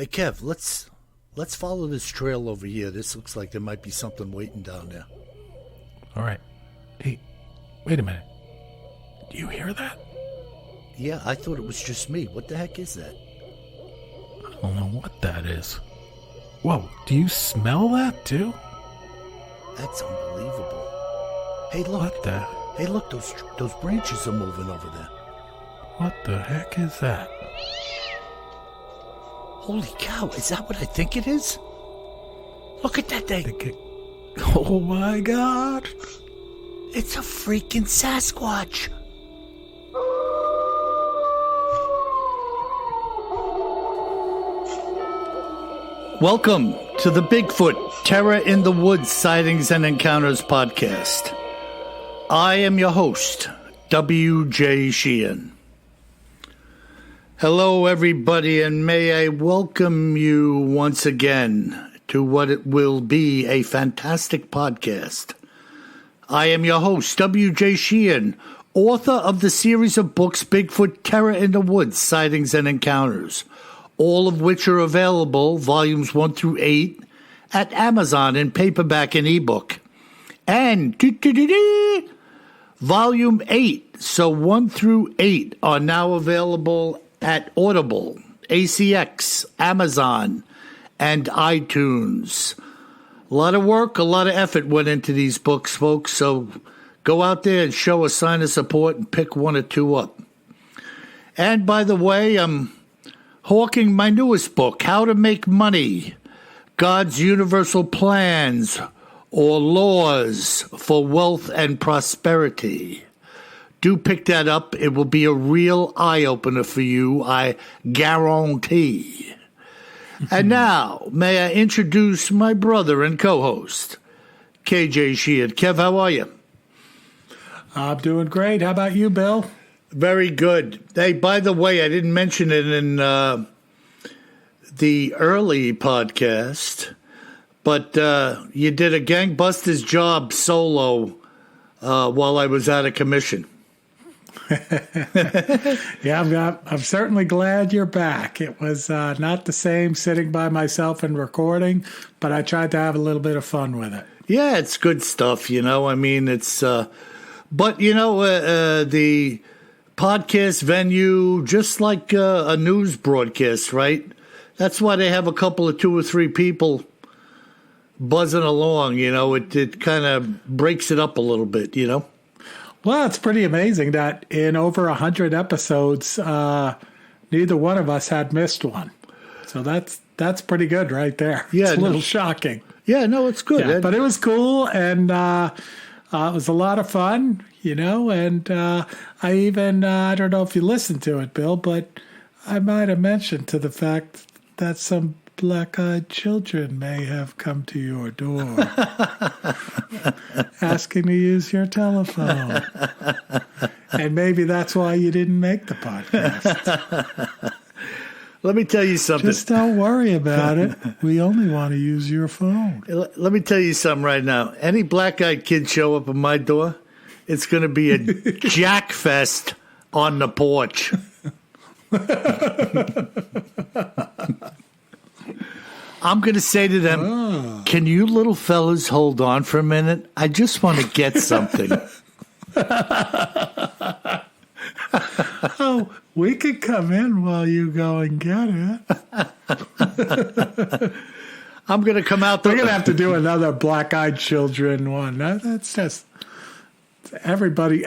Hey Kev, let's follow this trail over here. This looks like there might be something waiting down there. All right. Hey, wait a minute. Do you hear that? Yeah, I thought it was just me. What the heck is that? I don't know what that is. Whoa, do you smell that too? That's unbelievable. Hey, look. What the? Hey, look, those branches are moving over there. What the heck is that? Holy cow, is that what I think it is? Look at that thing. Oh my God. It's a freaking Sasquatch. Welcome to the Bigfoot Terror in the Woods Sightings and Encounters podcast. I am your host, W.J. Sheehan. Hello, everybody, and may I welcome you once again to what it will be a fantastic podcast. I am your host, W.J. Sheehan, author of the series of books Bigfoot Terror in the Woods Sightings and Encounters, all of which are available, volumes 1 through 8, at Amazon in paperback and ebook. And volume 8, so 1 through 8, are now available at Audible, ACX, Amazon, and iTunes. A lot of work, a lot of effort went into these books, folks, so go out there and show a sign of support and pick 1 or 2 up. And by the way, I'm hawking my newest book, How to Make Money, God's Universal Plans or Laws for Wealth and Prosperity. Do pick that up. It will be a real eye-opener for you, I guarantee. And now, may I introduce my brother and co-host, KJ Sheehan. Kev, how are you? I'm doing great. How about you, Bill? Very good. Hey, by the way, I didn't mention it in the early podcast, but you did a gangbusters job solo while I was out of commission. Yeah, I'm certainly glad you're back. It was not the same sitting by myself and recording, but I tried to have a little bit of fun with it. Yeah, it's good stuff, you know. I mean, it's but, you know, the podcast venue, just like a news broadcast, right? That's why they have a couple of 2 or 3 people buzzing along, you know. It kind of breaks it up a little bit, you know. Well, it's pretty amazing that in over 100 episodes, neither one of us had missed one. So that's pretty good right there. Yeah, it's a little shocking. Yeah, no, it's good. Yeah, but it was cool, and it was a lot of fun, you know. And I even, I don't know if you listened to it, Bill, but I might have mentioned to the fact that some black-eyed children may have come to your door asking to use your telephone. And maybe that's why you didn't make the podcast. Let me tell you something. Just don't worry about it. We only want to use your phone. Let me tell you something right now. Any black-eyed kid show up at my door, it's going to be a jack fest on the porch. I'm going to say to them, Can you little fellas hold on for a minute? I just want to get something. Oh, we could come in while you go and get it. I'm going to come out there. We're going to have to do another black-eyed children one. That's just everybody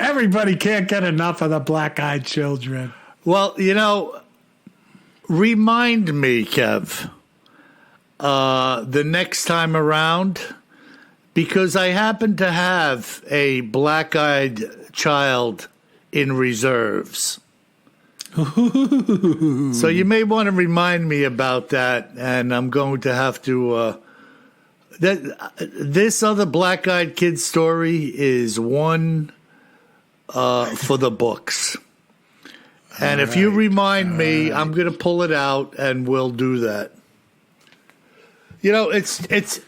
can't get enough of the black-eyed children. Well, you know, remind me, Kev, the next time around, because I happen to have a black-eyed child in reserves. So you may want to remind me about that, and I'm going to have to this other black-eyed kid story is one for the books. And if you remind me, I'm going to pull it out and we'll do that. You know, it's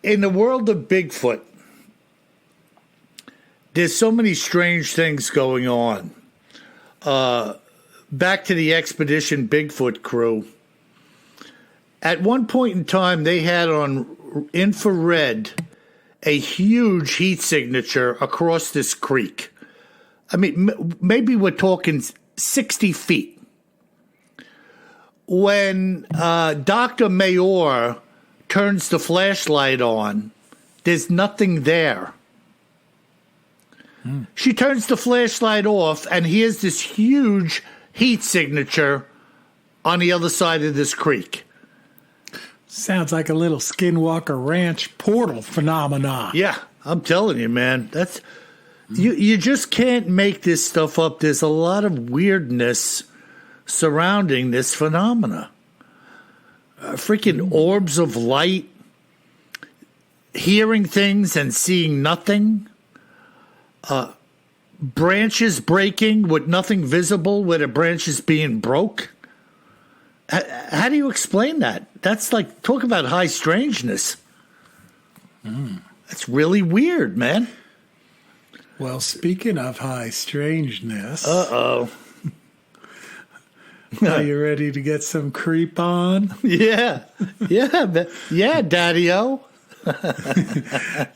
in the world of Bigfoot, there's so many strange things going on. Back to the Expedition Bigfoot crew. At one point in time, they had on infrared a huge heat signature across this creek. I mean, maybe we're talking 60 feet. When Dr. Mayor turns the flashlight on, there's nothing there. She turns the flashlight off, and here's this huge heat signature on the other side of this creek. Sounds like a little Skinwalker Ranch portal phenomenon. Yeah, I'm telling you, man. That's you just can't make this stuff up. There's a lot of weirdness surrounding this phenomena. Freaking orbs of light, hearing things and seeing nothing. Branches breaking with nothing visible where the branch is being broke. How do you explain that? That's like, talk about high strangeness. That's really weird, man. Well, speaking of high strangeness. Uh-oh. Are you ready to get some creep on? Yeah. Yeah, Daddy-O.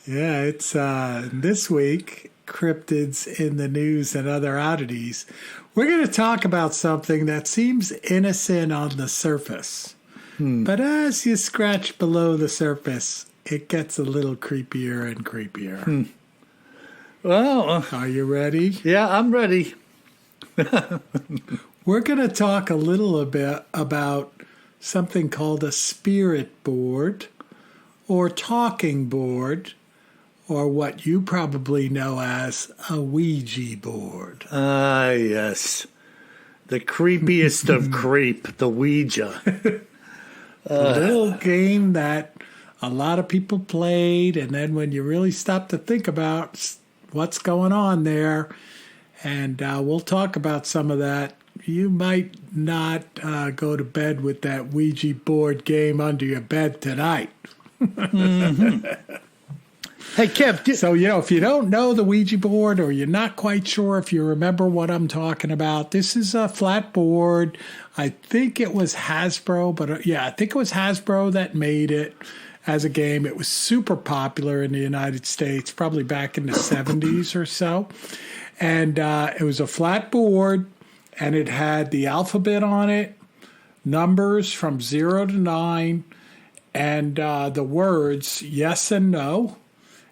Yeah, it's this week, cryptids in the news and other oddities. We're going to talk about something that seems innocent on the surface. But as you scratch below the surface, it gets a little creepier and creepier. Well, are you ready? Yeah, I'm ready. We're going to talk a little bit about something called a spirit board or talking board, or what you probably know as a Ouija board. Ah, yes. The creepiest of creep, the Ouija. A little game that a lot of people played, and then when you really stop to think about what's going on there, and we'll talk about some of that, you might not go to bed with that Ouija board game under your bed tonight. Hey, Kev. So, if you don't know the Ouija board, or you're not quite sure if you remember what I'm talking about, this is a flat board. I think it was Hasbro, but I think it was Hasbro that made it as a game. It was super popular in the United States, probably back in the 70s or so. And it was a flat board, and it had the alphabet on it, numbers from 0 to 9, and the words yes and no.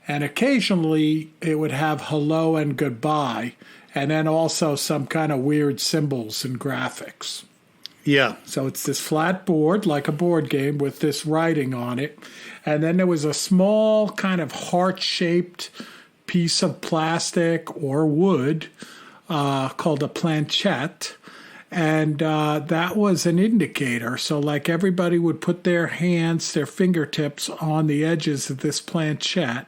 And occasionally it would have hello and goodbye, and then also some kind of weird symbols and graphics. Yeah. So it's this flat board, like a board game, with this writing on it. And then there was a small kind of heart-shaped piece of plastic or wood called a planchette. And that was an indicator. So like everybody would put their hands, their fingertips on the edges of this planchette,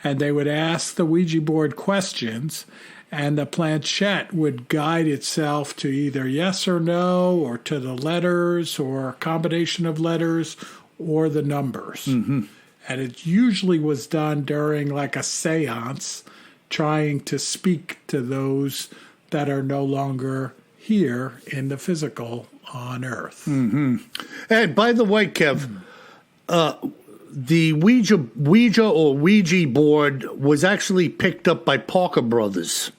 and they would ask the Ouija board questions, and the planchette would guide itself to either yes or no, or to the letters, or a combination of letters, or the numbers. And it usually was done during like a seance, trying to speak to those that are no longer here in the physical on Earth. Hey, by the way, Kev, the Ouija or Ouija board was actually picked up by Parker Brothers.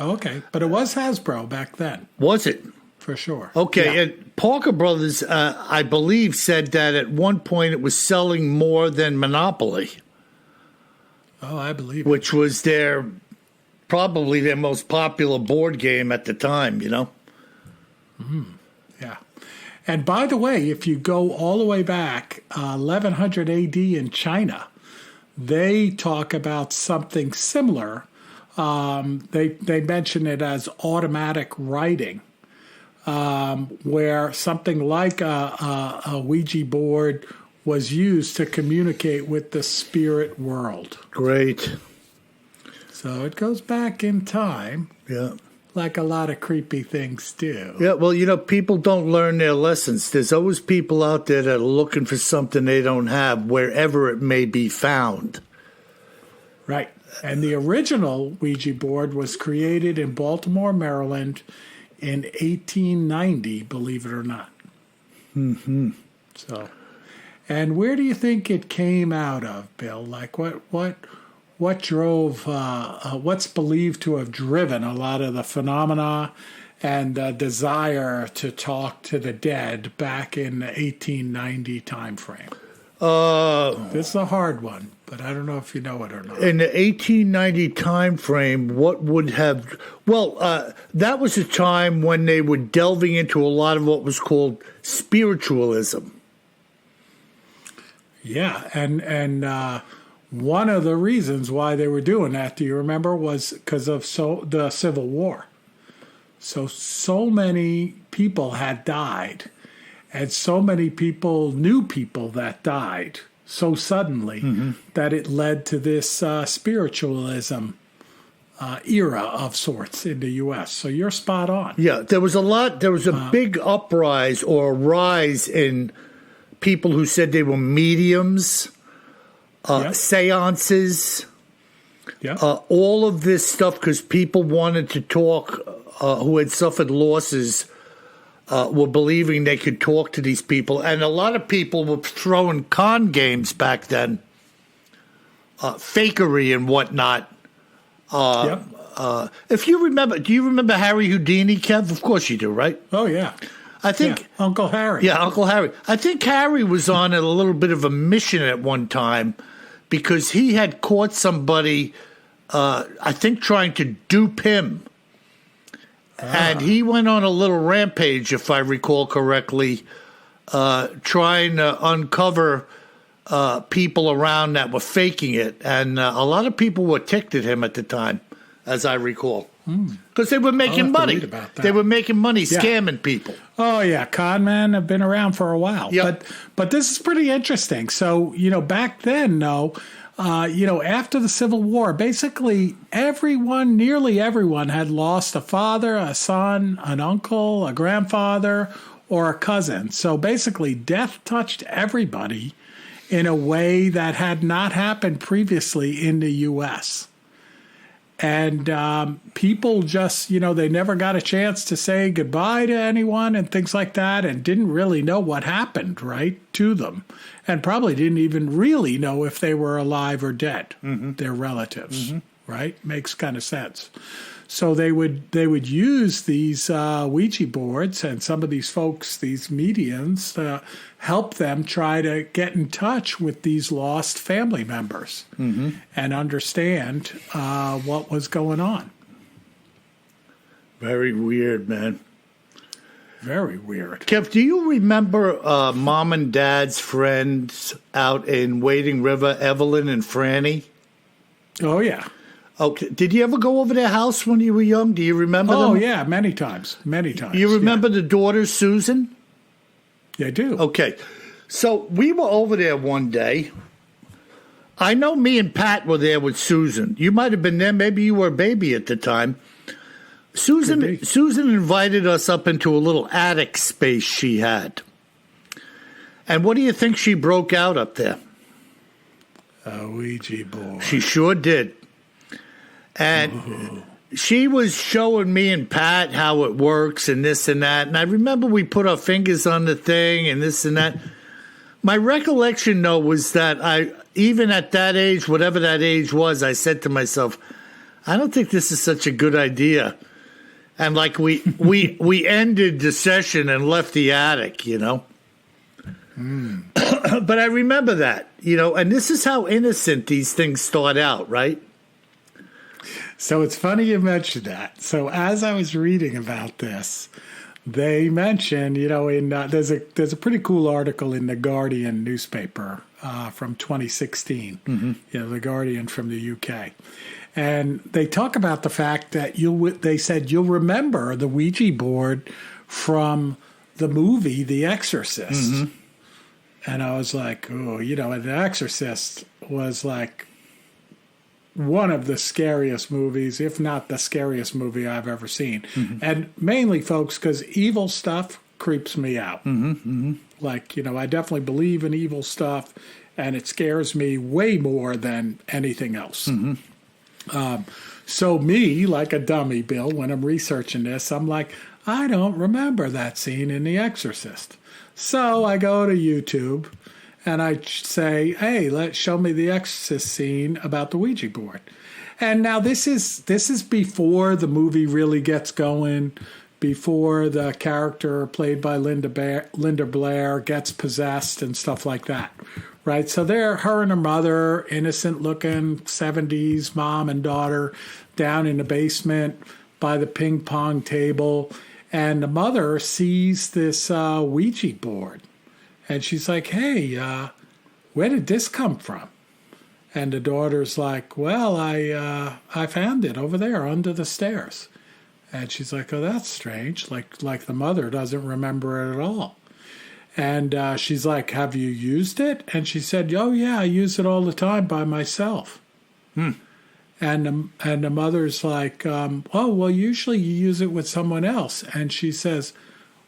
Okay, but it was Hasbro back then. Was it? For sure. Okay, Yeah. and Parker Brothers, I believe, said that at one point it was selling more than Monopoly, Oh, I believe it. which was probably their most popular board game at the time, Yeah. And by the way, if you go all the way back, 1100 AD in China, they talk about something similar. They mention it as automatic writing, where something like a Ouija board was used to communicate with the spirit world. Great. So it goes back in time. Yeah. Like a lot of creepy things do. Yeah, well, people don't learn their lessons. There's always people out there that are looking for something they don't have, wherever it may be found. Right. And the original Ouija board was created in Baltimore, Maryland in 1890, believe it or not. So, and where do you think it came out of, Bill? Like what drove, what's believed to have driven a lot of the phenomena and the desire to talk to the dead back in the 1890 time frame? This is a hard one, but I don't know if you know it or not. In the 1890 time frame, what would have... Well, that was a time when they were delving into a lot of what was called spiritualism. Yeah, and one of the reasons why they were doing that, do you remember, was because of the Civil War. So many people had died, and so many people knew people that died so suddenly that it led to this spiritualism era of sorts in the U.S. So you're spot on. Yeah, there was a big uprise or rise in people who said they were mediums, seances, all of this stuff, because people wanted to talk, who had suffered losses, were believing they could talk to these people. And a lot of people were throwing con games back then, fakery and whatnot. If you remember, do you remember Harry Houdini, Kev? Of course you do, right? Oh, yeah. I think Uncle Harry. Yeah, Uncle Harry. I think Harry was on a little bit of a mission at one time because he had caught somebody, I think, trying to dupe him. And he went on a little rampage, if I recall correctly, trying to uncover people around that were faking it. And a lot of people were ticked at him at the time, as I recall. Because they were making money. They were making money scamming people. Oh, yeah. Con men have been around for a while. Yep. But this is pretty interesting. So, back then, after the Civil War, basically nearly everyone had lost a father, a son, an uncle, a grandfather, or a cousin. So basically, death touched everybody in a way that had not happened previously in the U.S. And people just, they never got a chance to say goodbye to anyone and things like that, and didn't really know what happened, right, to them. And probably didn't even really know if they were alive or dead, their relatives, right? Makes kind of sense. So they would use these Ouija boards and some of these folks, these mediums, to help them try to get in touch with these lost family members and understand what was going on. Very weird, man. Very weird. Kev, do you remember Mom and Dad's friends out in Wading River, Evelyn and Franny? Oh, yeah. Okay. Did you ever go over their house when you were young? Do you remember them? Oh, yeah, many times. Many times. You remember the daughter, Susan? Yeah, I do. Okay. So we were over there one day. I know me and Pat were there with Susan. You might have been there. Maybe you were a baby at the time. Susan invited us up into a little attic space she had. And what do you think she broke out up there? A Ouija board. She sure did. And she was showing me and Pat how it works and this and that. And I remember we put our fingers on the thing and this and that. My recollection, though, was that even at that age, whatever that age was, I said to myself, I don't think this is such a good idea. And like we ended the session and left the attic, But I remember that, and this is how innocent these things start out, right? So it's funny you mentioned that. So as I was reading about this, they mentioned, there's a pretty cool article in the Guardian newspaper from 2016, the Guardian from the UK. And they talk about the fact that they said you'll remember the Ouija board from the movie The Exorcist. And I was like, oh, The Exorcist was like one of the scariest movies, if not the scariest movie I've ever seen. And mainly, folks, because evil stuff creeps me out. Like, I definitely believe in evil stuff, and it scares me way more than anything else. So me, like a dummy, Bill, when I'm researching this, I'm like, I don't remember that scene in The Exorcist. So I go to YouTube and I say, hey, show me the Exorcist scene about the Ouija board. And now this is before the movie really gets going, before the character played by Linda Blair gets possessed and stuff like that, right? So her and her mother, innocent looking 70s mom and daughter, down in the basement by the ping pong table. And the mother sees this Ouija board. And she's like, hey, where did this come from? And the daughter's like, well, I found it over there under the stairs. And she's like, oh, that's strange. Like the mother doesn't remember it at all. And she's like, have you used it? And she said, oh, yeah, I use it all the time by myself. And the mother's like, oh, well, usually you use it with someone else. And she says,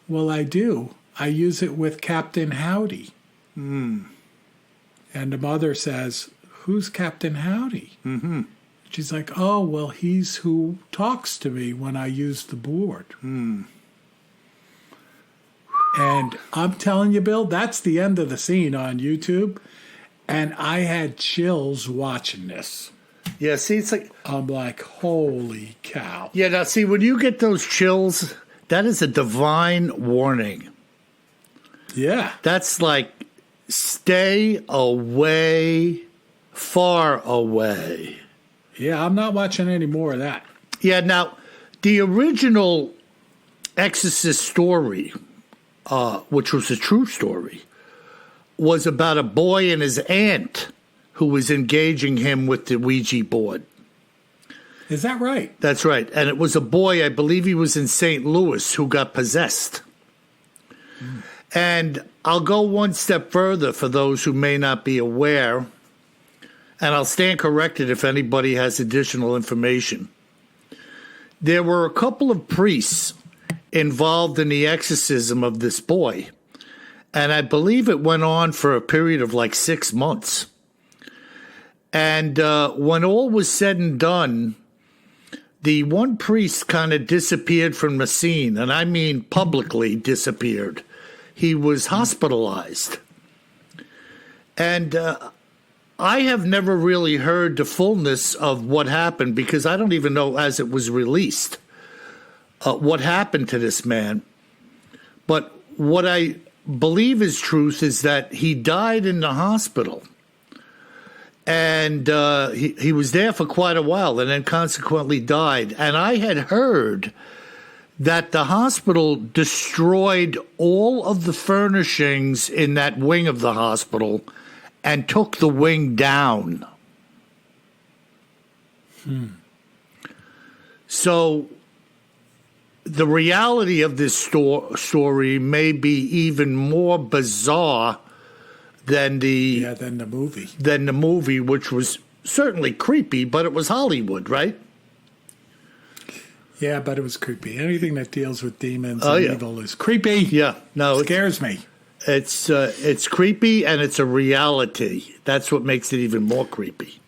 well, I do. I use it with Captain Howdy. And the mother says, who's Captain Howdy? She's like, oh, well, he's who talks to me when I use the board. And I'm telling you, Bill, that's the end of the scene on YouTube. And I had chills watching this. Yeah, see, it's like... I'm like, holy cow. Yeah, now, see, when you get those chills, that is a divine warning. Yeah. That's like, stay away, far away. Yeah, I'm not watching any more of that. Yeah, now, the original Exorcist story, which was a true story, was about a boy and his aunt who was engaging him with the Ouija board. Is that right? That's right. And it was a boy, I believe he was in St. Louis, who got possessed. And I'll go one step further for those who may not be aware, and I'll stand corrected if anybody has additional information. There were a couple of priests involved in the exorcism of this boy, and I believe it went on for a period of like 6 months. And when all was said and done, the one priest kind of disappeared from the scene, and I mean publicly disappeared. He was hospitalized. And I have never really heard the fullness of what happened, because I don't even know, as it was released, what happened to this man. But what I believe is truth is that he died in the hospital. And he was there for quite a while and then consequently died. And I had heard that the hospital destroyed all of the furnishings in that wing of the hospital and took the wing down. So the reality of this story may be even more bizarre than the movie. Than the movie, which was certainly creepy, but it was Hollywood, right? Yeah, but it was creepy. Anything that deals with demons and evil is creepy. Yeah, no, it scares me. It's creepy, and it's a reality. That's what makes it even more creepy.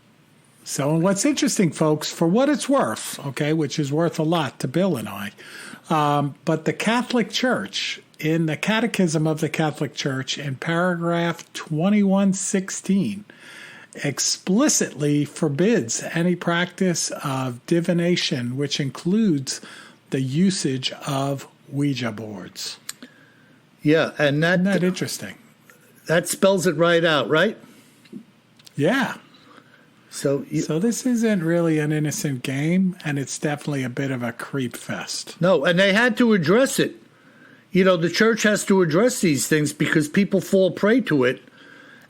So, what's interesting, folks, for what it's worth, okay, which is worth a lot to Bill and I, but the Catholic Church, in the Catechism of the Catholic Church, in paragraph 2116, explicitly forbids any practice of divination, which includes the usage of Ouija boards. Yeah, and isn't that interesting? That spells it right out, right? Yeah. So this isn't really an innocent game, and it's definitely a bit of a creep fest. No, and they had to address it. You know, the church has to address these things because people fall prey to it,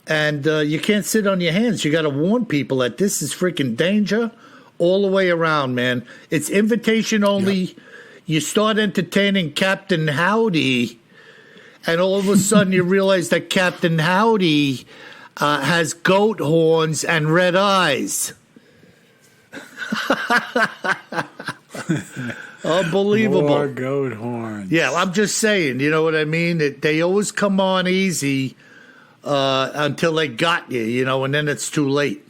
and you can't sit on your hands. You got to warn people that this is freaking danger all the way around, man. It's invitation only. Yep. You start entertaining Captain Howdy, and all of a sudden you realize that Captain Howdy has goat horns and red eyes. Unbelievable. More goat horns. Yeah, I'm just saying, you know what I mean? They always come on easy until they got you, you know, and then it's too late.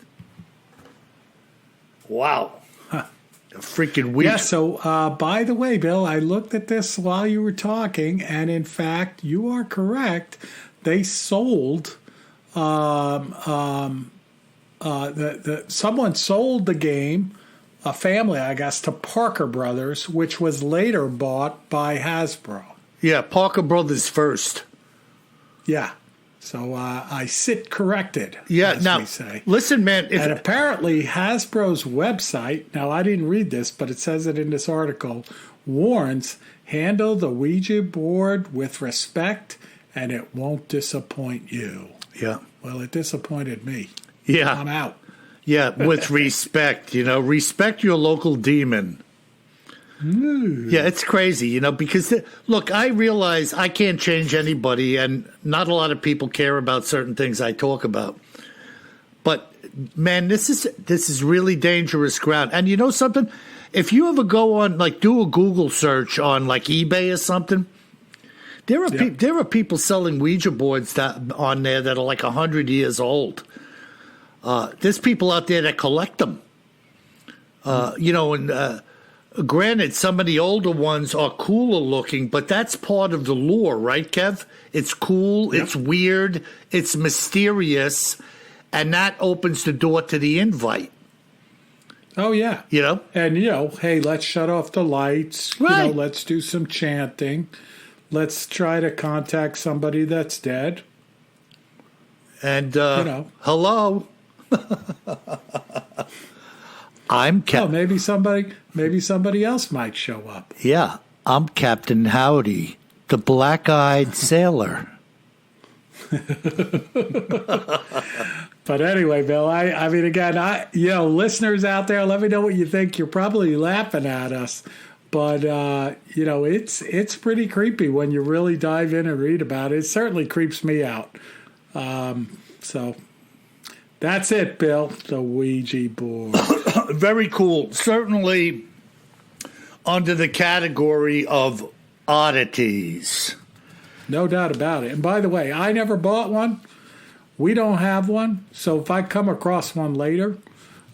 Wow. Huh. freaking Ouija. Yeah, so by the way, Bill, I looked at this while you were talking, and in fact, you are correct. They sold, someone sold the game, a family, I guess, to Parker Brothers, which was later bought by Hasbro. Yeah, Parker Brothers first. Yeah. So I sit corrected, Yeah, now, we say. listen, man. And apparently Hasbro's website, now I didn't read this, but it says it in this article, warns, handle the Ouija board with respect and it won't disappoint you. Yeah. Well, it disappointed me. Yeah. I'm out. Yeah, with respect, respect your local demon. Yeah, it's crazy, because, look, I realize I can't change anybody, and not a lot of people care about certain things I talk about. But, man, this is really dangerous ground. And you know something? If you ever go on, do a Google search on, eBay or something, there are people selling Ouija boards on there that are 100 years old. There's people out there that collect them. Granted, some of the older ones are cooler looking, but that's part of the lure, right, Kev? It's cool, It's weird, it's mysterious, and that opens the door to the invite. Oh, yeah. And, hey, let's shut off the lights. Right. Let's do some chanting. Let's try to contact somebody that's dead. And, hello. I'm Oh, maybe somebody else might show up. Yeah, I'm Captain Howdy, the black-eyed sailor. But anyway, Bill, I mean, again, listeners out there, let me know what you think. You're probably laughing at us, but it's pretty creepy when you really dive in and read about it. It certainly creeps me out. So that's it, Bill. The Ouija board. Very cool. Certainly under the category of oddities. No doubt about it. And by the way, I never bought one. We don't have one. So if I come across one later,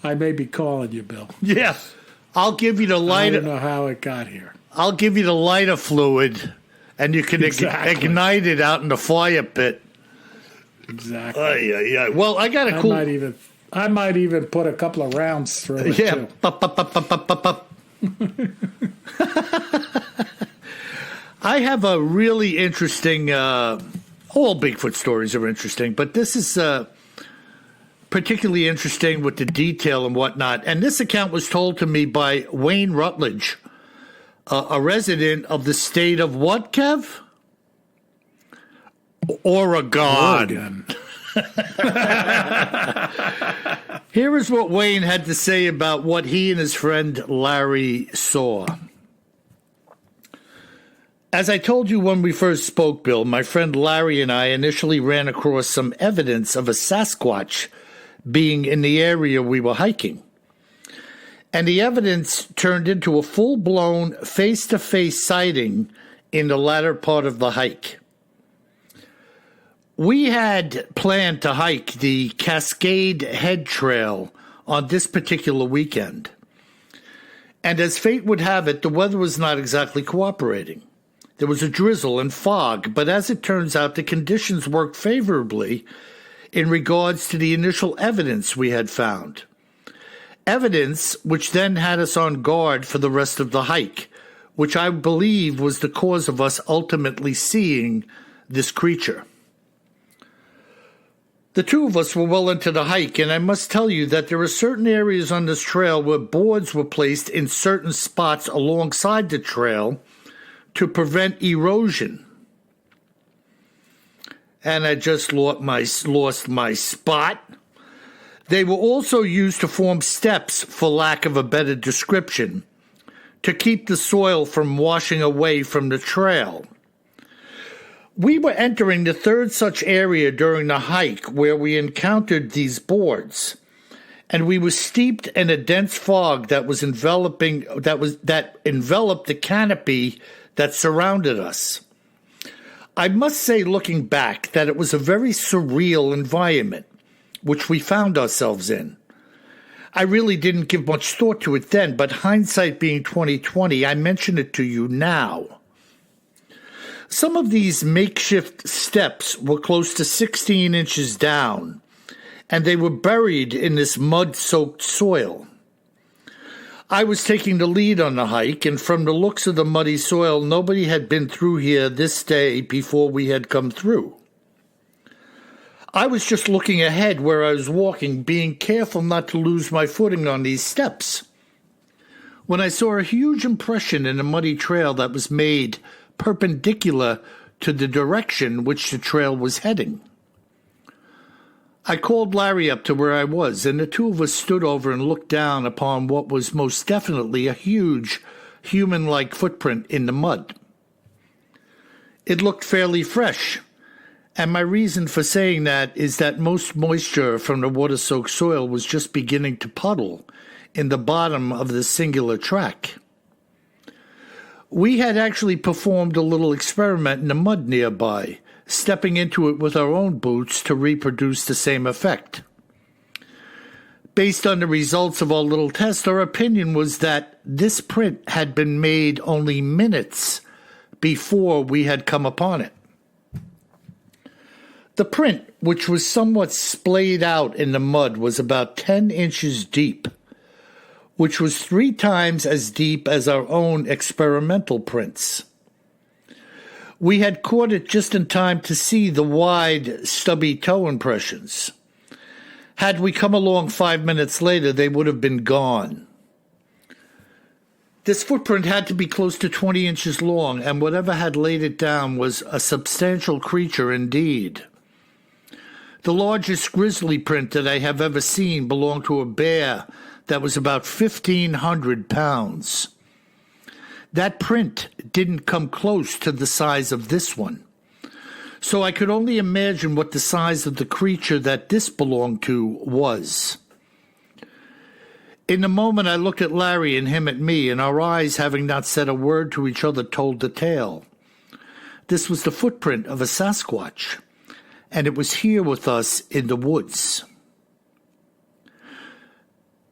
I may be calling you, Bill. Yeah. I'll give you the lighter. I don't know how it got here. I'll give you the lighter fluid, and you can ignite it out in the fire pit. Exactly. Yeah. Well, I got a cool. I might even put a couple of rounds through it, too. I have a really interesting. All Bigfoot stories are interesting, but this is particularly interesting with the detail and whatnot. And this account was told to me by Wayne Rutledge, a resident of the state of what, Kev? Oregon. Here is what Wayne had to say about what he and his friend Larry saw. As I told you when we first spoke, Bill, my friend Larry and I initially ran across some evidence of a Sasquatch being in the area we were hiking. And the evidence turned into a full-blown face-to-face sighting in the latter part of the hike. We had planned to hike the Cascade Head Trail on this particular weekend. And as fate would have it, the weather was not exactly cooperating. There was a drizzle and fog, but as it turns out, the conditions worked favorably in regards to the initial evidence we had found. Evidence which then had us on guard for the rest of the hike, which I believe was the cause of us ultimately seeing this creature. The two of us were well into the hike, and I must tell you that there are certain areas on this trail where boards were placed in certain spots alongside the trail to prevent erosion. And I just lost my spot. They were also used to form steps, for lack of a better description, to keep the soil from washing away from the trail. We were entering the third such area during the hike where we encountered these boards, and we were steeped in a dense fog that enveloped the canopy that surrounded us. I must say, looking back, that it was a very surreal environment which we found ourselves in. I really didn't give much thought to it then, but hindsight being 2020, I mention it to you now. Some of these makeshift steps were close to 16 inches down, and they were buried in this mud-soaked soil. I was taking the lead on the hike, and from the looks of the muddy soil, nobody had been through here this day before we had come through. I was just looking ahead where I was walking, being careful not to lose my footing on these steps, when I saw a huge impression in a muddy trail that was made perpendicular to the direction which the trail was heading. I called Larry up to where I was, and the two of us stood over and looked down upon what was most definitely a huge, human-like footprint in the mud. It looked fairly fresh, and my reason for saying that is that most moisture from the water-soaked soil was just beginning to puddle in the bottom of the singular track. We had actually performed a little experiment in the mud nearby, stepping into it with our own boots to reproduce the same effect. Based on the results of our little test, our opinion was that this print had been made only minutes before we had come upon it. The print, which was somewhat splayed out in the mud, was about 10 inches deep, which was 3 times as deep as our own experimental prints. We had caught it just in time to see the wide, stubby toe impressions. Had we come along 5 minutes later, they would have been gone. This footprint had to be close to 20 inches long, and whatever had laid it down was a substantial creature indeed. The largest grizzly print that I have ever seen belonged to a bear that was about 1,500 pounds. That print didn't come close to the size of this one, so I could only imagine what the size of the creature that this belonged to was. In a moment I looked at Larry and him at me, and our eyes, having not said a word to each other, told the tale. This was the footprint of a Sasquatch, and it was here with us in the woods.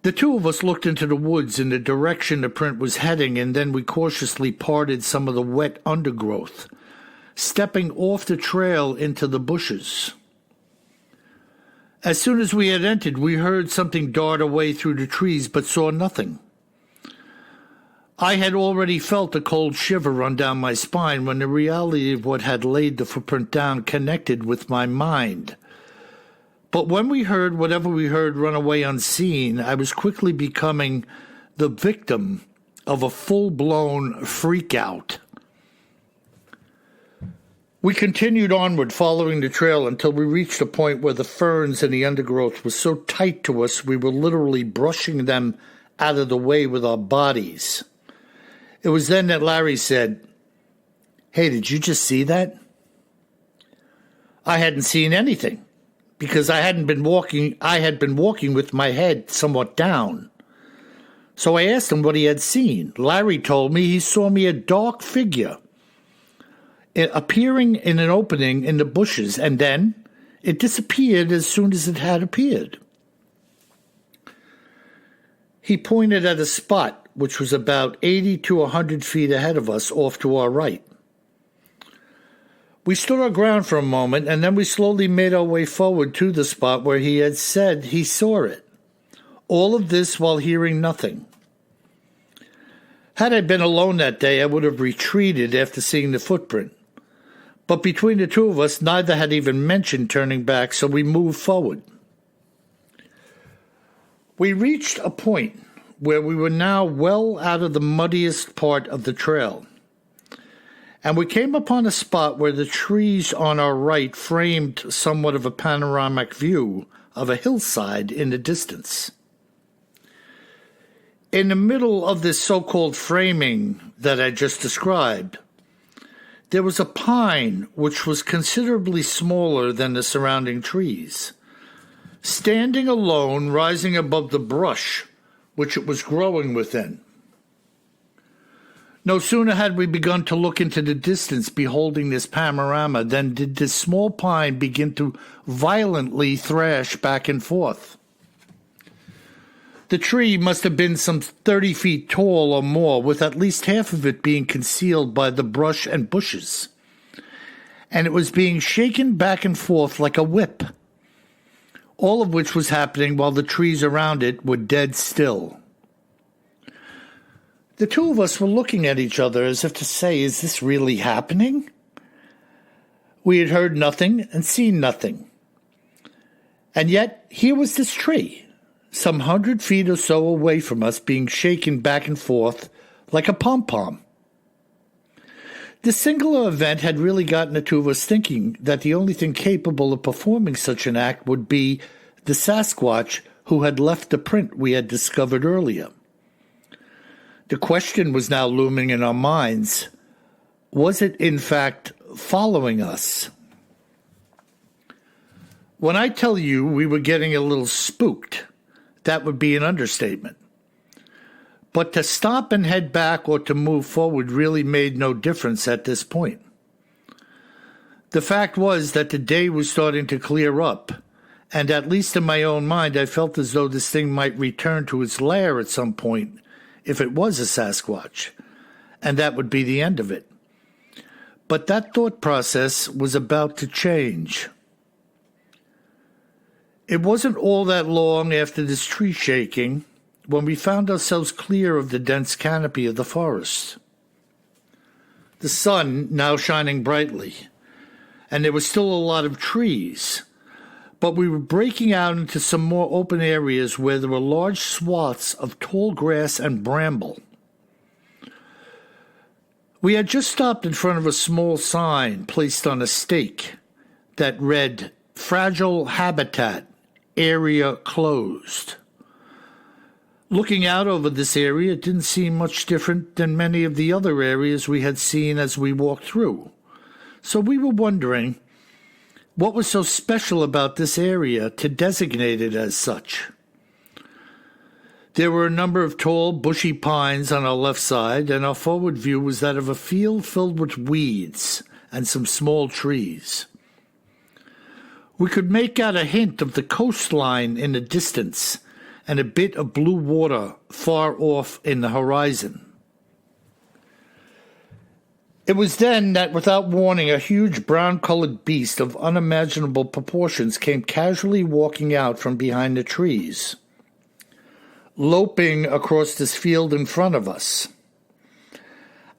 The two of us looked into the woods in the direction the print was heading, and then we cautiously parted some of the wet undergrowth, stepping off the trail into the bushes. As soon as we had entered, we heard something dart away through the trees, but saw nothing. I had already felt a cold shiver run down my spine when the reality of what had laid the footprint down connected with my mind. But when we heard whatever we heard run away unseen, I was quickly becoming the victim of a full-blown freak-out. We continued onward, following the trail until we reached a point where the ferns and the undergrowth were so tight to us we were literally brushing them out of the way with our bodies. It was then that Larry said, "Hey, did you just see that?" I hadn't seen anything, because I had been walking with my head somewhat down. So I asked him what he had seen. Larry told me he saw me a dark figure appearing in an opening in the bushes, and then it disappeared as soon as it had appeared. He pointed at a spot which was about 80 to 100 feet ahead of us off to our right. We stood our ground for a moment, and then we slowly made our way forward to the spot where he had said he saw it. All of this while hearing nothing. Had I been alone that day, I would have retreated after seeing the footprint. But between the two of us, neither had even mentioned turning back, so we moved forward. We reached a point where we were now well out of the muddiest part of the trail, and we came upon a spot where the trees on our right framed somewhat of a panoramic view of a hillside in the distance. In the middle of this so-called framing that I just described, there was a pine which was considerably smaller than the surrounding trees, standing alone, rising above the brush which it was growing within. No sooner had we begun to look into the distance, beholding this panorama, than did this small pine begin to violently thrash back and forth. The tree must have been some 30 feet tall or more, with at least half of it being concealed by the brush and bushes. And it was being shaken back and forth like a whip, all of which was happening while the trees around it were dead still. The two of us were looking at each other as if to say, is this really happening? We had heard nothing and seen nothing. And yet, here was this tree, some 100 feet or so away from us, being shaken back and forth like a pom-pom. This singular event had really gotten the two of us thinking that the only thing capable of performing such an act would be the Sasquatch who had left the print we had discovered earlier. The question was now looming in our minds, was it in fact following us? When I tell you we were getting a little spooked, that would be an understatement. But to stop and head back or to move forward really made no difference at this point. The fact was that the day was starting to clear up, and at least in my own mind I felt as though this thing might return to its lair at some point if it was a Sasquatch, and that would be the end of it. But that thought process was about to change. It wasn't all that long after this tree shaking when we found ourselves clear of the dense canopy of the forest. The sun now shining brightly, and there was still a lot of trees, but we were breaking out into some more open areas where there were large swaths of tall grass and bramble. We had just stopped in front of a small sign placed on a stake that read, "Fragile Habitat, Area Closed." Looking out over this area, it didn't seem much different than many of the other areas we had seen as we walked through. So we were wondering, what was so special about this area to designate it as such? There were a number of tall, bushy pines on our left side, and our forward view was that of a field filled with weeds and some small trees. We could make out a hint of the coastline in the distance and a bit of blue water far off in the horizon. It was then that, without warning, a huge brown-colored beast of unimaginable proportions came casually walking out from behind the trees, loping across this field in front of us.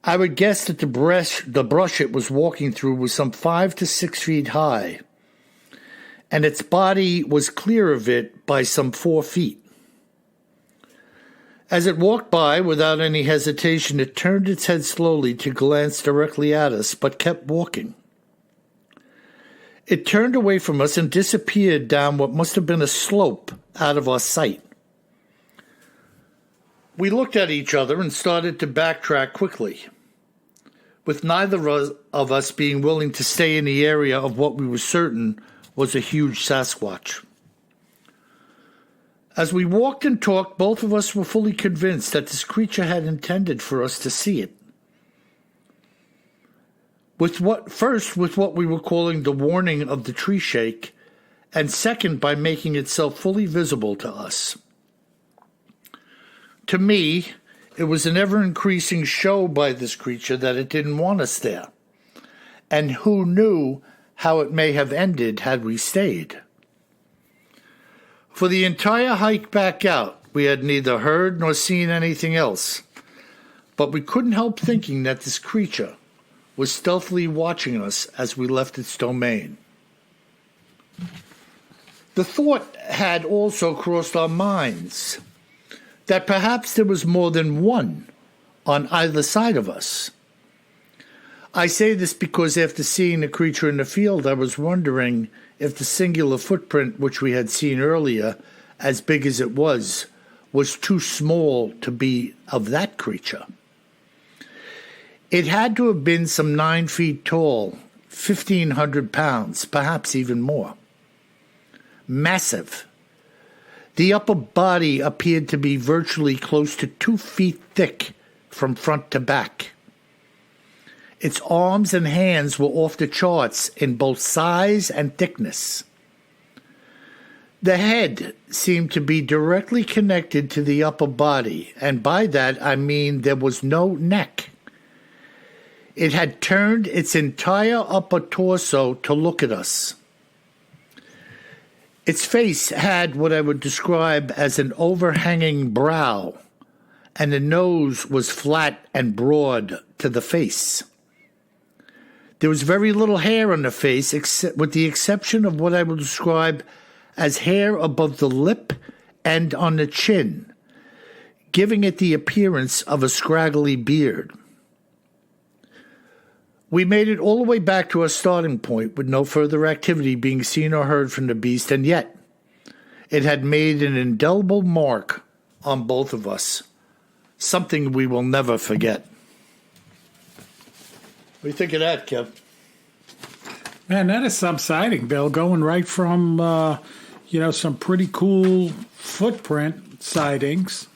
I would guess that the brush it was walking through was some 5 to 6 feet high, and its body was clear of it by some 4 feet. As it walked by without any hesitation, it turned its head slowly to glance directly at us, but kept walking. It turned away from us and disappeared down what must have been a slope out of our sight. We looked at each other and started to backtrack quickly, with neither of us being willing to stay in the area of what we were certain was a huge Sasquatch. As we walked and talked, both of us were fully convinced that this creature had intended for us to see it. With what we were calling the warning of the tree shake, and second, by making itself fully visible to us. To me, it was an ever-increasing show by this creature that it didn't want us there, and who knew how it may have ended had we stayed. For the entire hike back out, we had neither heard nor seen anything else, but we couldn't help thinking that this creature was stealthily watching us as we left its domain. The thought had also crossed our minds that perhaps there was more than one on either side of us. I say this because after seeing the creature in the field, I was wondering if the singular footprint which we had seen earlier, as big as it was too small to be of that creature. It had to have been some 9 feet tall, 1,500 pounds, perhaps even more. Massive. The upper body appeared to be virtually close to 2 feet thick from front to back. Its arms and hands were off the charts in both size and thickness. The head seemed to be directly connected to the upper body, and by that I mean there was no neck. It had turned its entire upper torso to look at us. Its face had what I would describe as an overhanging brow, and the nose was flat and broad to the face. There was very little hair on the face, with the exception of what I would describe as hair above the lip and on the chin, giving it the appearance of a scraggly beard. We made it all the way back to our starting point with no further activity being seen or heard from the beast, and yet it had made an indelible mark on both of us, something we will never forget. What do you think of that, Kev? Man, that is some sighting, Bill, going right from, some pretty cool footprint sightings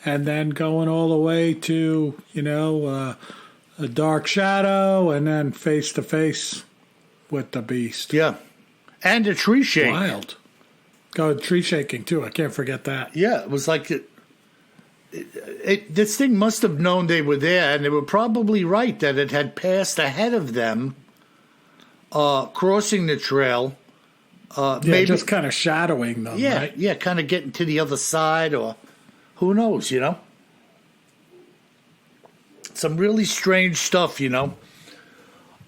and then going all the way to, a dark shadow and then face-to-face with the beast. Yeah. And a tree shake. Wild. Go tree shaking, too. I can't forget that. Yeah, it was like this thing must have known they were there, and they were probably right that it had passed ahead of them, crossing the trail. Maybe just kind of shadowing them, right? Yeah, kind of getting to the other side, or who knows, Some really strange stuff,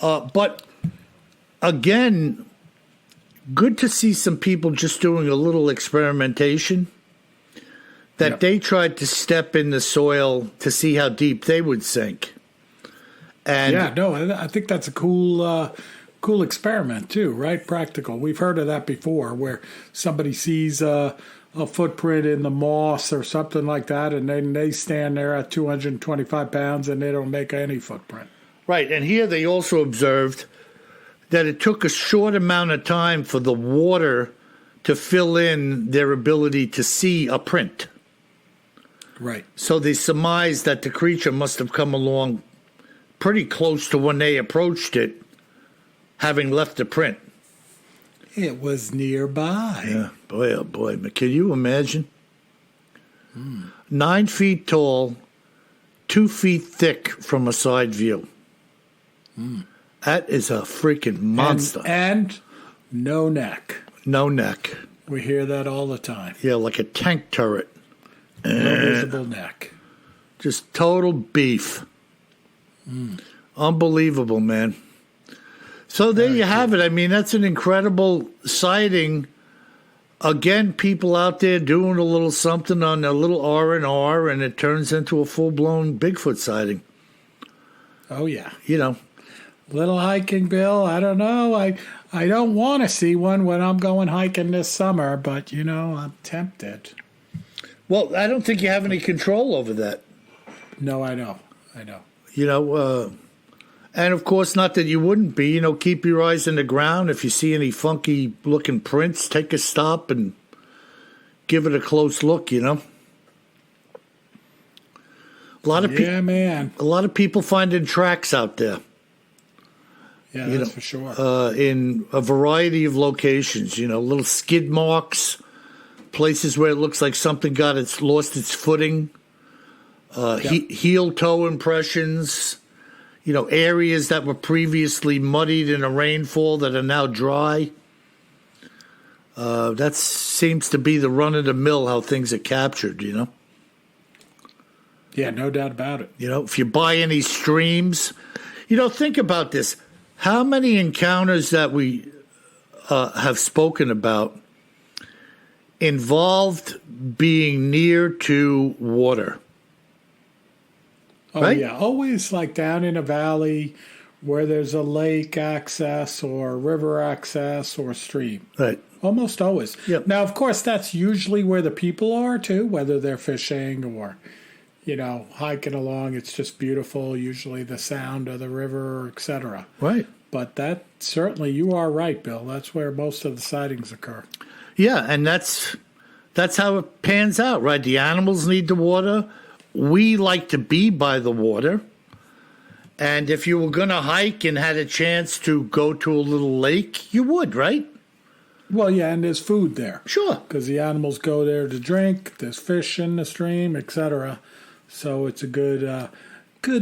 But, again, good to see some people just doing a little experimentation. That they tried to step in the soil to see how deep they would sink. And I think that's a cool experiment too, right? Practical. We've heard of that before, where somebody sees a footprint in the moss or something like that, and then they stand there at 225 pounds and they don't make any footprint. Right, and here they also observed that it took a short amount of time for the water to fill in their ability to see a print. Right. So they surmised that the creature must have come along pretty close to when they approached it, having left a print. It was nearby. Yeah, boy, oh boy. Can you imagine? 9 feet tall, 2 feet thick from a side view. That is a freaking monster. And no neck. No neck. We hear that all the time. Yeah, like a tank turret. No visible neck. Just total beef. Unbelievable, man. So there you have it. I mean, that's an incredible sighting. Again, people out there doing a little something on a little R&R, and it turns into a full-blown Bigfoot sighting. Oh, yeah. Little hiking, Bill. I don't know. I don't want to see one when I'm going hiking this summer, but, I'm tempted. Well, I don't think you have any control over that. No, I know. And of course, not that you wouldn't be, keep your eyes on the ground. If you see any funky looking prints, take a stop and give it a close look, A lot of man. A lot of people finding tracks out there. Yeah, that's for sure. In a variety of locations, little skid marks, places where it looks like something lost its footing, heel toe impressions, areas that were previously muddied in a rainfall that are now dry. That seems to be the run of the mill how things are captured, Yeah, no doubt about it. If you buy any streams, think about this. How many encounters that we have spoken about involved being near to water? Oh, right? Yeah. Always like down in a valley where there's a lake access or river access or stream. Right. Almost always. Yep. Now, of course, that's usually where the people are, too, whether they're fishing or, hiking along. It's just beautiful, usually the sound of the river, etc. Right. But that certainly, you are right, Bill. That's where most of the sightings occur. Yeah, and that's how it pans out, right? The animals need the water. We like to be by the water. And if you were going to hike and had a chance to go to a little lake, you would, right? Well, yeah, and there's food there. Sure. Because the animals go there to drink. There's fish in the stream, etc. So it's a good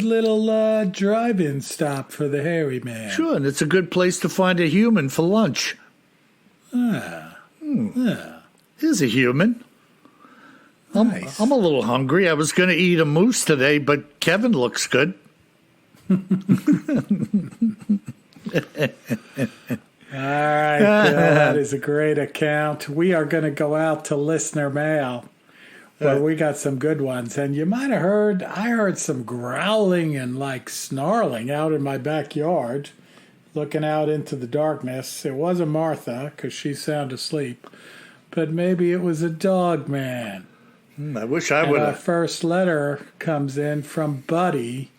little drive-in stop for the hairy man. Sure, and it's a good place to find a human for lunch. Here's a human. Nice. I'm a little hungry. I was going to eat a moose today, but Kevin looks good. All right, Bill, that is a great account. We are going to go out to listener mail, where we got some good ones. And you might have heard, I heard some growling and like snarling out in my backyard, looking out into the darkness. It wasn't Martha, because she's sound asleep, but maybe it was a dog man. I wish I And would our have. first letter comes in from Buddy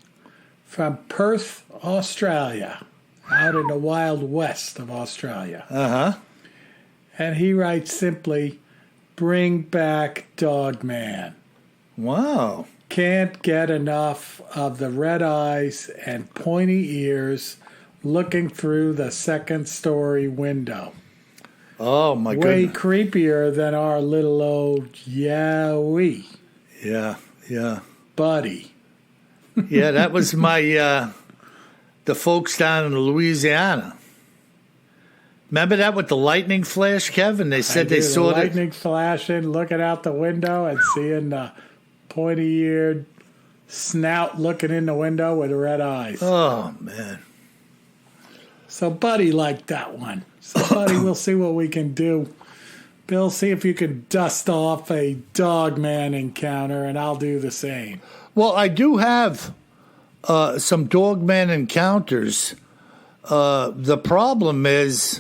from Perth, Australia, out in the wild west of Australia. Uh-huh. And he writes simply, "Bring back Dog Man. Wow. Can't get enough of the red eyes and pointy ears looking through the second-story window. Oh, my Way goodness. creepier than our little old Yowie, Yeah. Buddy." Yeah, that was my, the folks down in Louisiana. Remember that with the lightning flash, Kevin? They said they saw the it. lightning flashing, looking out the window and seeing the pointy-eared snout looking in the window with red eyes. Oh, man. So Buddy liked that one. So Buddy, we'll see what we can do. Bill, see if you can dust off a dog man encounter, and I'll do the same. Well, I do have some dogman encounters. The problem is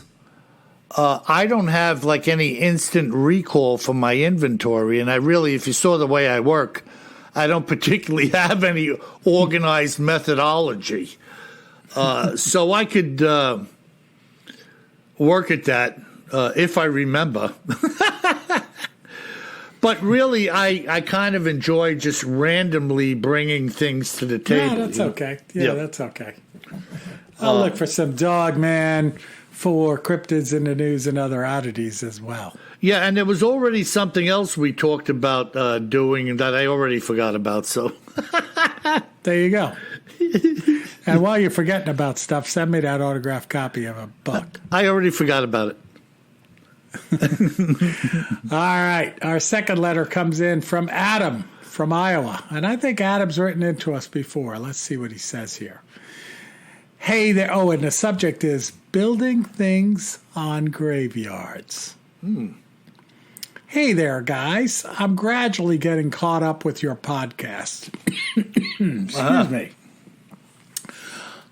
I don't have like any instant recall from my inventory, and I really, if you saw the way I work, I don't particularly have any organized methodology. So I could work at that if I remember. But really, I kind of enjoy just randomly bringing things to the table. Yeah, that's okay. Yeah, Yeah. that's okay. I'll look for some dog man for cryptids in the news and other oddities as well. Yeah, and there was already something else we talked about doing that I already forgot about. So There you go. And while you're forgetting about stuff, send me that autographed copy of a book. I already forgot about it. All right. Our second letter comes in from Adam from Iowa. And I think Adam's written into us before. Let's see what he says here. Hey there. Oh, and the subject is building things on graveyards. Hey there, guys. I'm gradually getting caught up with your podcast. Excuse me.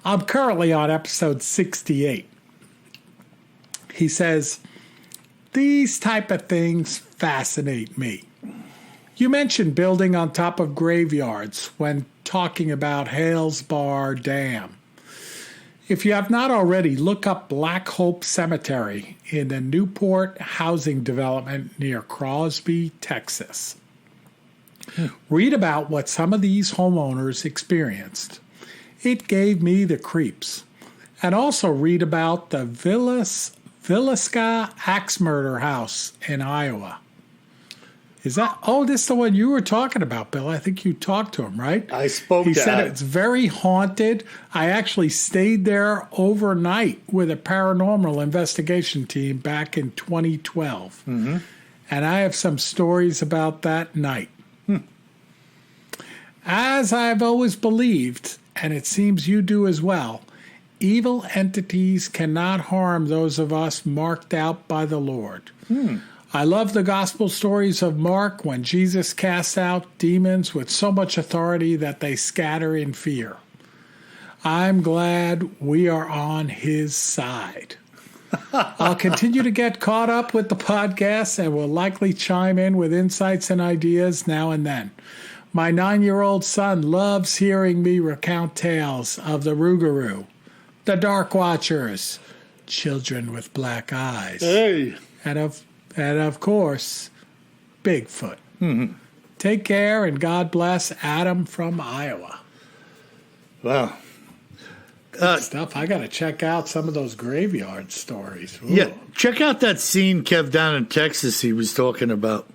I'm currently on episode 68. He says, "These type of things fascinate me. You mentioned building on top of graveyards when talking about Hales Bar Dam. If you have not already, look up Black Hope Cemetery in the Newport housing development near Crosby, Texas. Read about what some of these homeowners experienced. It gave me the creeps. And also read about the Villisca axe murder house in Iowa." Is that? Oh, this is the one you were talking about, Bill. I think you talked to him, right? I spoke He to said Adam. it's very haunted. I actually stayed there overnight with a paranormal investigation team back in 2012. And I have some stories about that night. As I've always believed, and it seems you do as well, evil entities cannot harm those of us marked out by the Lord. I love the gospel stories of Mark when Jesus casts out demons with so much authority that they scatter in fear. I'm glad we are on his side. I'll continue to get caught up with the podcast and will likely chime in with insights and ideas now and then. My 9-year-old son loves hearing me recount tales of the Rougarou, the Dark Watchers, children with black eyes, Hey. and of course, Bigfoot. Take care and God bless. Adam from Iowa. Wow. Stuff. I got to check out some of those graveyard stories. Ooh. Yeah, check out that scene, Kev, down in Texas he was talking about.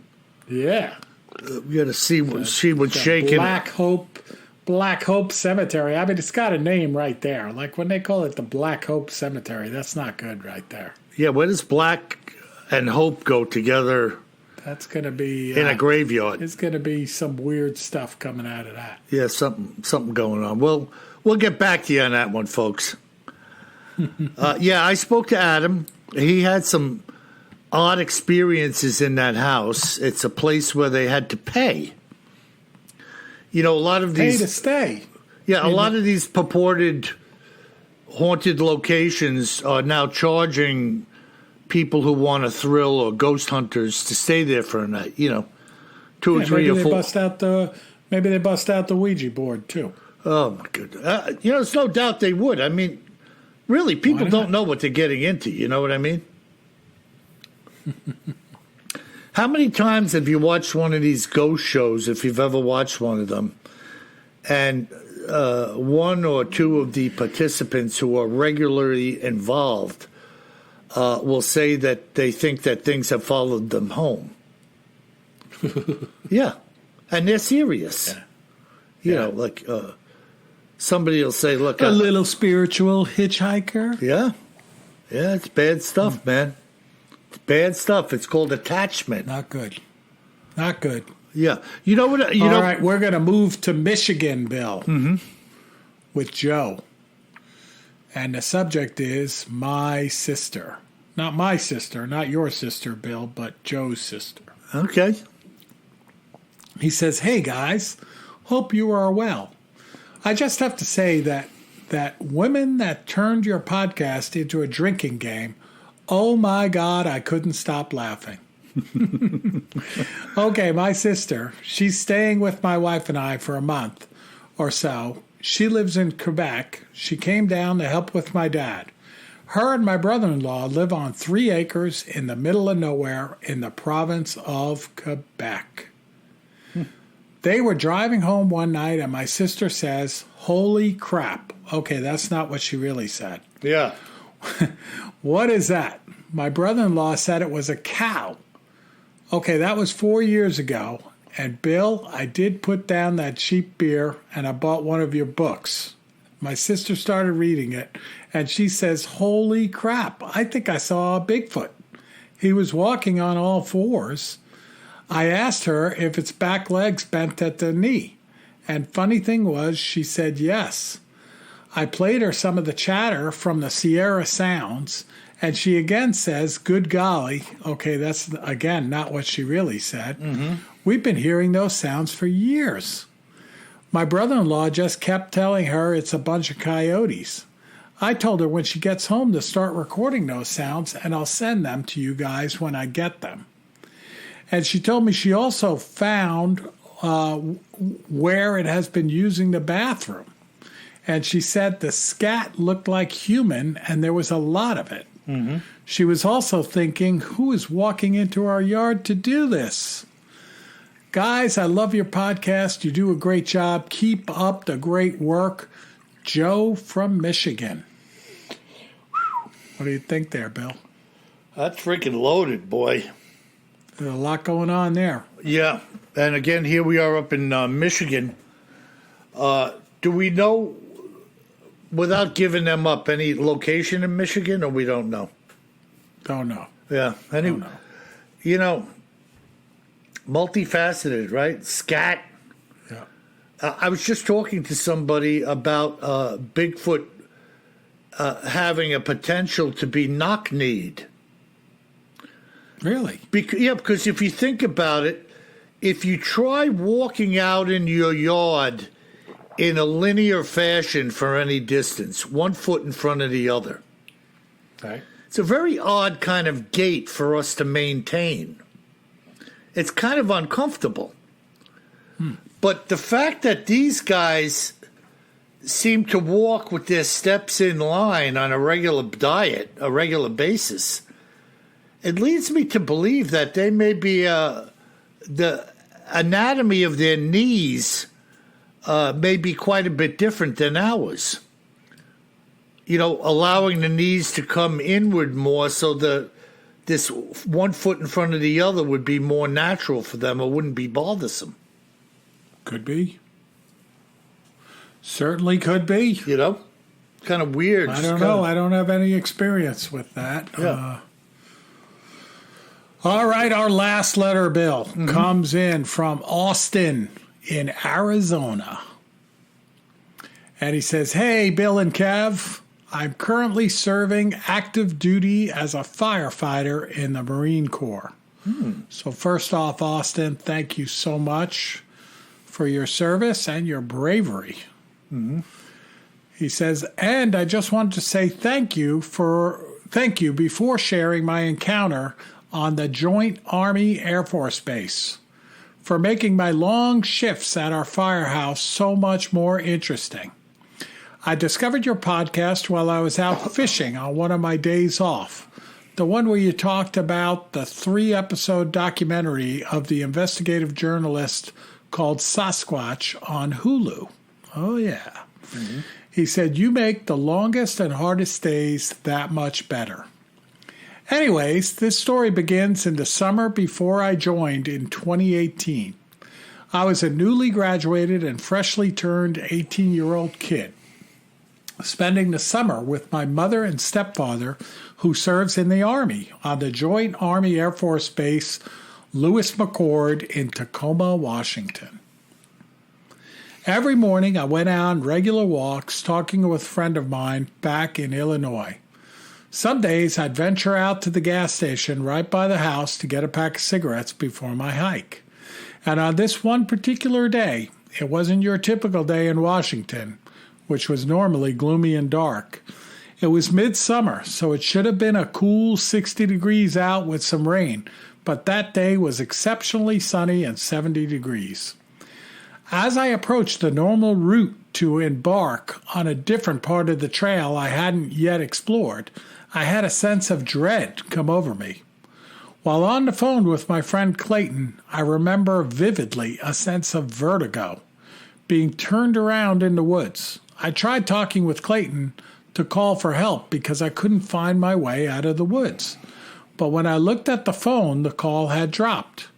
Yeah. We got to see what she was shaking. Black Hope Cemetery. I mean, it's got a name right there. Like when they call it the Black Hope Cemetery, that's not good right there. Yeah, where does Black and Hope go together? That's going to be... in a graveyard. It's going to be some weird stuff coming out of that. Yeah, something going on. We'll get back to you on that one, folks. Yeah, I spoke to Adam. He had some odd experiences in that house. It's a place where they had to pay. You know, a lot of these... Pay to stay. Yeah, a lot of these purported haunted locations are now charging people who want a thrill or ghost hunters to stay there for a night, 2 or 3 or 4. Maybe they bust out the Ouija board, too. Oh, my goodness. There's no doubt they would. I mean, really, people don't know what they're getting into. You know what I mean? How many times have you watched one of these ghost shows, if you've ever watched one of them, and one or two of the participants who are regularly involved will say that they think that things have followed them home? Yeah. And they're serious. Yeah. Somebody will say, look... a little spiritual hitchhiker? Yeah. Yeah, it's bad stuff, man. It's bad stuff. It's called attachment. Not good. Not good. Yeah. You know what... All right, we're going to move to Michigan, Bill, with Joe. And the subject is my sister. Not my sister, not your sister, Bill, but Joe's sister. Okay. He says, hey, guys, hope you are well. I just have to say that women that turned your podcast into a drinking game, oh, my God, I couldn't stop laughing. Okay, my sister, she's staying with my wife and I for a month or so. She lives in Quebec. She came down to help with my dad. Her and my brother-in-law live on 3 acres in the middle of nowhere in the province of Quebec. They were driving home one night, and my sister says, holy crap. Okay, that's not what she really said. Yeah. What is that? My brother-in-law said it was a cow. Okay, that was 4 years ago. And, Bill, I did put down that cheap beer, and I bought one of your books. My sister started reading it, and she says, holy crap, I think I saw a Bigfoot. He was walking on all 4s. I asked her if its back legs bent at the knee, and funny thing was, she said yes. I played her some of the chatter from the Sierra Sounds, and she again says, good golly. Okay, that's, again, not what she really said. We've been hearing those sounds for years. My brother-in-law just kept telling her it's a bunch of coyotes. I told her when she gets home to start recording those sounds, and I'll send them to you guys when I get them. And she told me she also found where it has been using the bathroom. And she said the scat looked like human, and there was a lot of it. She was also thinking, who is walking into our yard to do this? Guys, I love your podcast. You do a great job. Keep up the great work. Joe from Michigan. What do you think there, Bill? That's freaking loaded, boy. There's a lot going on there. Yeah. And again, here we are up in Michigan. Do we know, without giving them up, any location in Michigan, or we don't know? Don't know. Yeah. Don't know. Multifaceted, right? Scat. Yeah. I was just talking to somebody about Bigfoot having a potential to be knock-kneed. Really? Because if you think about it, if you try walking out in your yard in a linear fashion for any distance, 1 foot in front of the other, Okay. it's a very odd kind of gait for us to maintain. It's kind of uncomfortable. But the fact that these guys seem to walk with their steps in line on a regular basis, it leads me to believe that they may be the anatomy of their knees may be quite a bit different than ours. allowing the knees to come inward more so this one foot in front of the other would be more natural for them or wouldn't be bothersome. Could be. Certainly could be. Kind of weird. I don't know. I don't have any experience with that. Yeah. All right, our last letter, Bill, comes in from Austin in Arizona. And he says, "Hey, Bill and Kev, I'm currently serving active duty as a firefighter in the Marine Corps." So first off, Austin, thank you so much for your service and your bravery. He says, "And I just wanted to say thank you before sharing my encounter on the Joint Army Air Force Base, for making my long shifts at our firehouse so much more interesting. I discovered your podcast while I was out fishing on one of my days off, the one where you talked about the 3-episode documentary of the investigative journalist called Sasquatch on Hulu." Oh, yeah. He said, "You make the longest and hardest days that much better." Anyways, this story begins in the summer before I joined in 2018. I was a newly graduated and freshly turned 18-year-old kid, spending the summer with my mother and stepfather, who serves in the Army, on the Joint Army Air Force Base Lewis McChord in Tacoma, Washington. Every morning I went on regular walks talking with a friend of mine back in Illinois. Some days I'd venture out to the gas station right by the house to get a pack of cigarettes before my hike. And on this one particular day, it wasn't your typical day in Washington, which was normally gloomy and dark. It was midsummer, so it should have been a cool 60 degrees out with some rain, but that day was exceptionally sunny and 70 degrees. As I approached the normal route to embark on a different part of the trail I hadn't yet explored, I had a sense of dread come over me. While on the phone with my friend Clayton, I remember vividly a sense of vertigo, being turned around in the woods. I tried talking with Clayton to call for help because I couldn't find my way out of the woods. But when I looked at the phone, the call had dropped,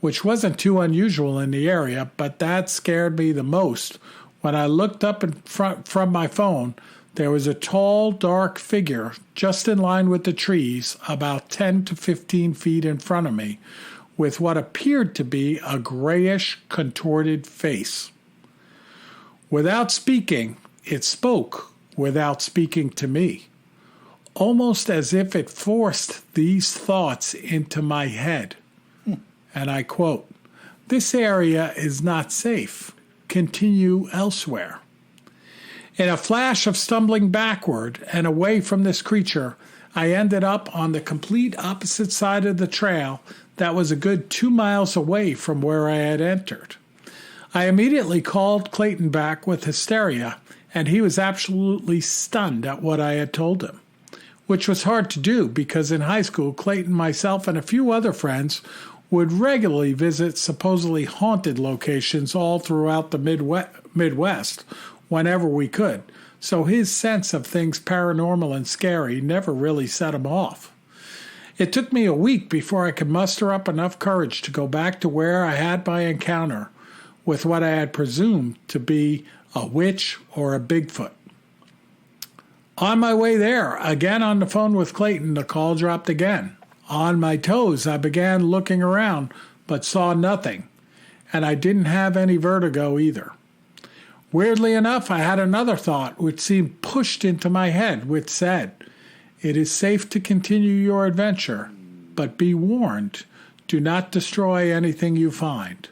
which wasn't too unusual in the area, but that scared me the most. When I looked up in front from my phone, there was a tall, dark figure just in line with the trees, about 10 to 15 feet in front of me, with what appeared to be a grayish, contorted face. Without speaking, it spoke without speaking to me, almost as if it forced these thoughts into my head. And I quote, "This area is not safe. Continue elsewhere." In a flash of stumbling backward and away from this creature, I ended up on the complete opposite side of the trail that was a good 2 miles away from where I had entered. I immediately called Clayton back with hysteria, and he was absolutely stunned at what I had told him, which was hard to do because in high school, Clayton, myself, and a few other friends would regularly visit supposedly haunted locations all throughout the Midwest whenever we could, so his sense of things paranormal and scary never really set him off. It took me a week before I could muster up enough courage to go back to where I had my encounter with what I had presumed to be a witch or a Bigfoot. On my way there, again on the phone with Clayton, the call dropped again. On my toes, I began looking around, but saw nothing, and I didn't have any vertigo either. Weirdly enough, I had another thought which seemed pushed into my head, which said, "It is safe to continue your adventure, but be warned, do not destroy anything you find."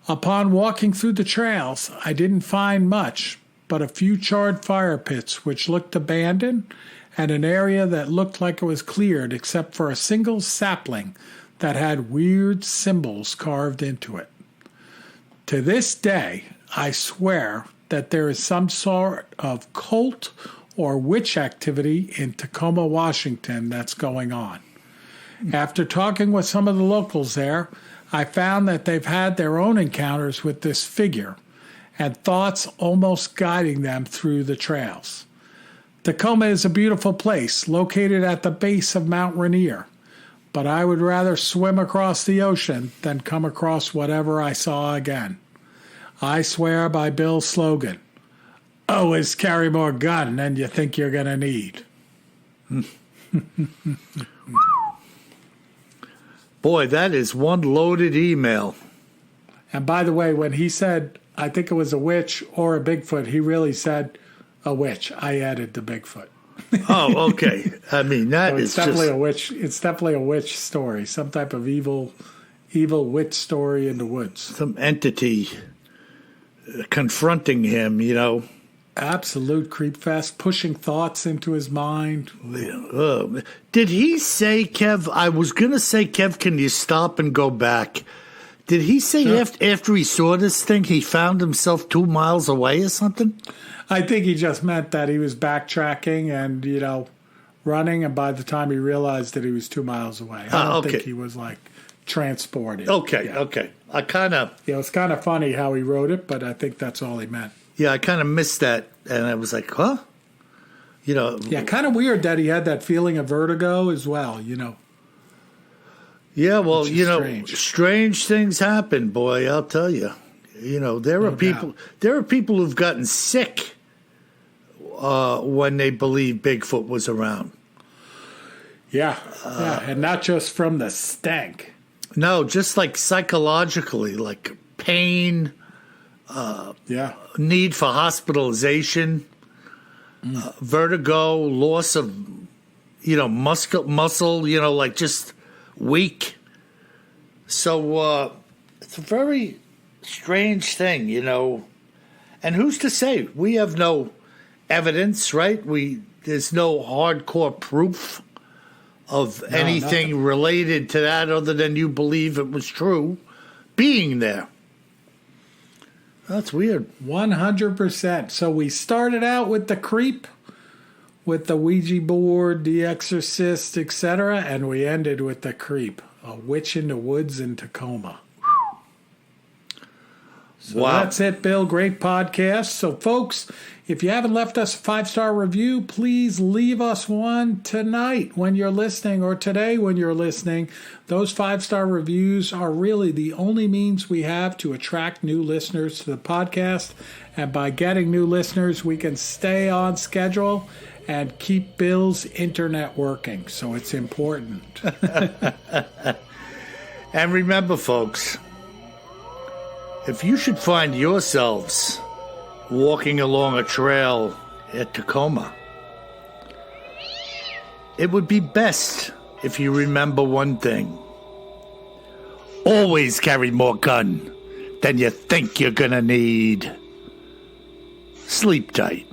Upon walking through the trails, I didn't find much, but a few charred fire pits which looked abandoned, and an area that looked like it was cleared except for a single sapling that had weird symbols carved into it. To this day, I swear that there is some sort of cult or witch activity in Tacoma, Washington that's going on. After talking with some of the locals there, I found that they've had their own encounters with this figure and thoughts almost guiding them through the trails. Tacoma is a beautiful place located at the base of Mount Rainier, but I would rather swim across the ocean than come across whatever I saw again. I swear by Bill's slogan, always carry more gun than you think you're going to need. Boy, that is one loaded email. And by the way, when he said, I think it was a witch or a Bigfoot, he really said a witch. I added the Bigfoot. Oh, okay. I mean, that So is it's definitely just... a witch. It's definitely a witch story, some type of evil witch story in the woods. some entity confronting him, you know. Absolute creep fest, pushing thoughts into his mind. Did he say, Kev, I was going to say, Kev, can you stop and go back? Did he say Sure. after he saw this thing, he found himself 2 miles away or something? I think he just meant that he was backtracking and, running, and by the time he realized that he was 2 miles away. I don't think he was, transported. Okay, Yeah. okay. I kind of... Yeah, it's kind of funny how he wrote it, but I think that's all he meant. Yeah, I kind of missed that, and I was like, huh? Yeah, kind of weird that he had that feeling of vertigo as well, Yeah, well, Which is strange. strange things happen, boy, I'll tell you. There are people who've gotten sick when they believe Bigfoot was around. Yeah, and not just from the stank. No, just like psychologically, like pain, Yeah. need for hospitalization, vertigo, loss of, muscle, like just weak. So it's a very strange thing, And who's to say? We have no evidence, right? There's no hardcore proof of anything nothing. related to that other than you believe it was true being there. That's weird. 100%. So we started out with the creep, with the Ouija board, the exorcist, etc., and we ended with the creep, a witch in the woods in Tacoma. So Wow. That's it, Bill. Great podcast. So, folks, if you haven't left us a 5-star review, please leave us one tonight when you're listening, or today when you're listening. Those 5-star reviews are really the only means we have to attract new listeners to the podcast. And by getting new listeners, we can stay on schedule and keep Bill's internet working. So it's important. And remember, folks, if you should find yourselves walking along a trail at Tacoma, it would be best if you remember one thing. Always carry more gun than you think you're gonna need. Sleep tight.